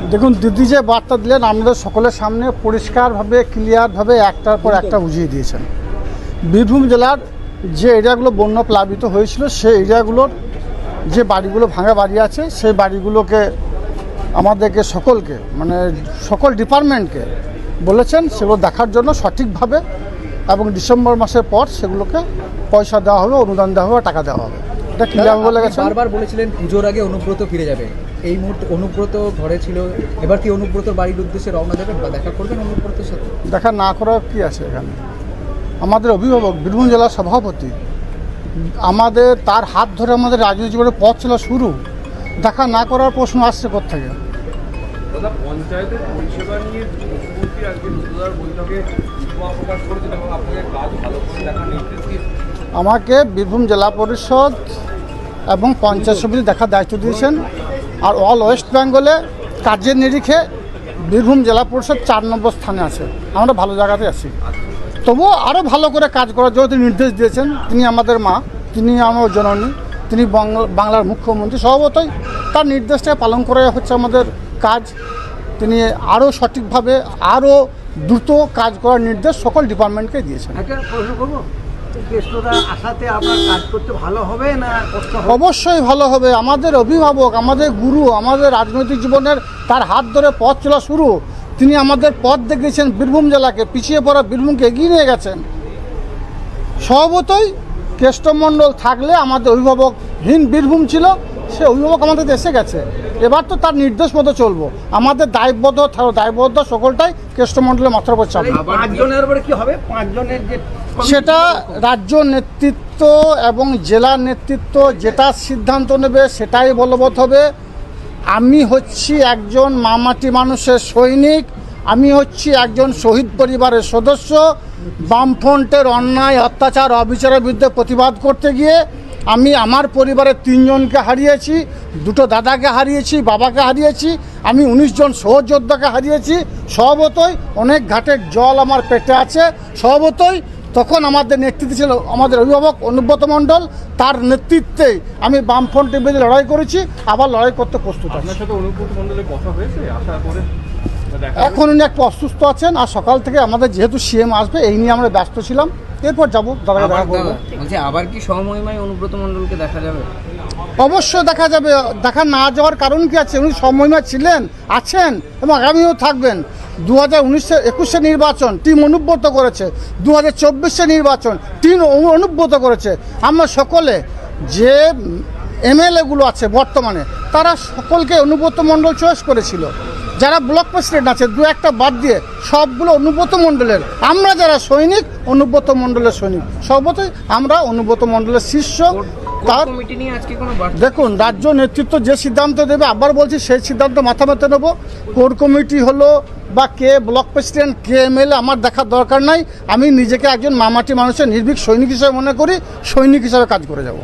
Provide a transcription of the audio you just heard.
দেখুন দিদি যে বার্তা দিলেন আমাদের সকলের সামনে পরিষ্কারভাবে ক্লিয়ারভাবে একটার পর একটা বুঝিয়ে দিয়েছেন। বীরভূম জেলার যে এরিয়াগুলো বন্যা প্লাবিত হয়েছিল সেই এরিয়াগুলোর যে বাড়িগুলো ভাঙা বাড়ি আছে সেই বাড়িগুলোকে আমাদেরকে সকলকে মানে সকল ডিপার্টমেন্টকে বলেছেন সেগুলো দেখার জন্য সঠিকভাবে, এবং ডিসেম্বর মাসের পর সেগুলোকে পয়সা দেওয়া হবে, অনুদান দেওয়া হবে, টাকা দেওয়া হবে। এটা ক্লিয়ারভাবে বলে গেছেন। বারবার বলেছিলেন পুজোর আগে অনুব্রত ফিরে যাবে, এই মুহূর্তে অনুব্রত ঘরে ছিল, এবার কি অনুব্রতর বাড়ির উদ্দেশ্যে রওনা দেবেন বা দেখা করবেন অনুব্রতের সাথে? দেখা না করার কি আছে এখানে? আমাদের অভিভাবক বীরভূম জেলার সভাপতি, আমাদের তার হাত ধরে আমাদের রাজনৈতিক জীবনের পথ চলা শুরু, দেখা না করার প্রশ্ন আসছে কোত্থেকে? পঞ্চায়েতের পরিষেবা নিয়ে মুখ্যমন্ত্রী আজকে দুপুরবেলার বৈঠকে উদ্বেগ প্রকাশ করেছেন এবং আপনাদের কাজ ভালো করে দেখার নির্দেশ দিয়েছেন। আমাকে বীরভূম জেলা পরিষদ এবং পঞ্চায়েত সমিতি দেখার দায়িত্ব দিয়েছেন। আর অল ওয়েস্ট বেঙ্গলে কাজের নিরিখে বীরভূম জেলা পরিষদ 4 নম্বর স্থানে আছে। আমরা ভালো জায়গাতে আছি, তবুও আরও ভালো করে কাজ করার জন্য তিনি নির্দেশ দিয়েছেন। তিনি আমাদের মা, তিনি আমার জননী, তিনি বাংলার মুখ্যমন্ত্রী, স্বভাবতই তার নির্দেশটা পালন করা হচ্ছে আমাদের কাজ। তিনি আরও সঠিকভাবে আরও দ্রুত কাজ করার নির্দেশ সকল ডিপার্টমেন্টকে দিয়েছেন। একটা প্রশ্ন করবো, কেষ্টদার আশাতে আপনার কাজ করতে ভালো হবে না কষ্ট হবে? অবশ্যই ভালো হবে। আমাদের অভিভাবক, আমাদের গুরু, আমাদের রাজনৈতিক জীবনের তার হাত ধরে পথ চলা শুরু। তিনি আমাদের পথ দেখিয়েছেন, বীরভূম জেলাকে, পিছিয়ে পড়া বীরভূমকে এগিয়ে নিয়ে গেছেন। স্বভাবতই কেষ্টমণ্ডল থাকলে আমাদের অভিভাবকহীন বীরভূম ছিল, সে অভিভাবক আমাদের এসে গেছে। এবার তো তার নির্দেশ মতো চলবো। আমাদের দায়বদ্ধ সকলটাই কেষ্টমণ্ডলের মাথার উপর চাপ। 5 জনের উপরে কি হবে? 5 জনের যে সেটা রাজ্য নেতৃত্ব এবং জেলা নেতৃত্ব যেটা সিদ্ধান্ত নেবে সেটাই বলবৎ হবে। আমি হচ্ছি একজন মামাটি মানুষের সৈনিক, আমি হচ্ছি একজন শহীদ পরিবারের সদস্য। বামফ্রন্টের অন্যায় অত্যাচার অবিচারের বিরুদ্ধে প্রতিবাদ করতে গিয়ে আমি আমার পরিবারের 3 জনকে হারিয়েছি, 2 দাদাকে হারিয়েছি, বাবাকে হারিয়েছি, আমি 19 জন সহযোদ্ধাকে হারিয়েছি। স্বভাবতই অনেক ঘাটের জল আমার পেটে আছে। স্বভাবতই তখন আমাদের নেতৃত্বে ছিল আমাদের অভিভাবক অনুব্রত মণ্ডল, তার নেতৃত্বে আমি বামফ্রন্টের বিরুদ্ধে লড়াই করেছি, আবার লড়াই করতে প্রস্তুত আছি। আপনার সাথে অনুব্রত মণ্ডলের কথা হয়েছে আশা করে? এখন উনি এক অসুস্থ আছেন, আর সকাল থেকে আমাদের যেহেতু সিএম আসবে এই নিয়ে আমরা ব্যস্ত ছিলাম। এরপর যাবো, দাদাকে দেখা করবো। বলছি আবার কি সমমহিমায় অনুব্রত মণ্ডলকে দেখা যাবে? অবশ্যই দেখা যাবে। দেখা না যাওয়ার কারণ কি আছে? উনি সমমহিমা ছিলেন, আছেন এবং আগামীও থাকবেন। 2021 নির্বাচন টিম অনুব্রত করেছে, 2024 নির্বাচন টিম অনুব্রত করেছে। আমরা সকলে যে এমএলএগুলো আছে বর্তমানে তারা সকলকে অনুব্রত মণ্ডল চয়েস করেছিল। যারা ব্লক প্রেসিডেন্ট আছে 2-1টা বাদ দিয়ে সবগুলো অনুব্রত মণ্ডলের। আমরা যারা সৈনিক অনুব্রত মণ্ডলের সৈনিক, সর্বতই আমরা অনুব্রত মণ্ডলের শিষ্য। তার কমিটি নিয়ে আজকে কোনো বার্তা? দেখুন, রাজ্য নেতৃত্ব যে সিদ্ধান্ত দেবে, আবার বলছি সেই সিদ্ধান্ত মাথা মেতে নেব। কোর কমিটি হলো বা কে ব্লক প্রেসিডেন্ট, কে এমএলএ আমার দেখার দরকার নাই। আমি নিজেকে একজন মামাটি মানুষের নির্ভীক সৈনিক হিসেবে মনে করি, সৈনিক হিসাবে কাজ করে যাব।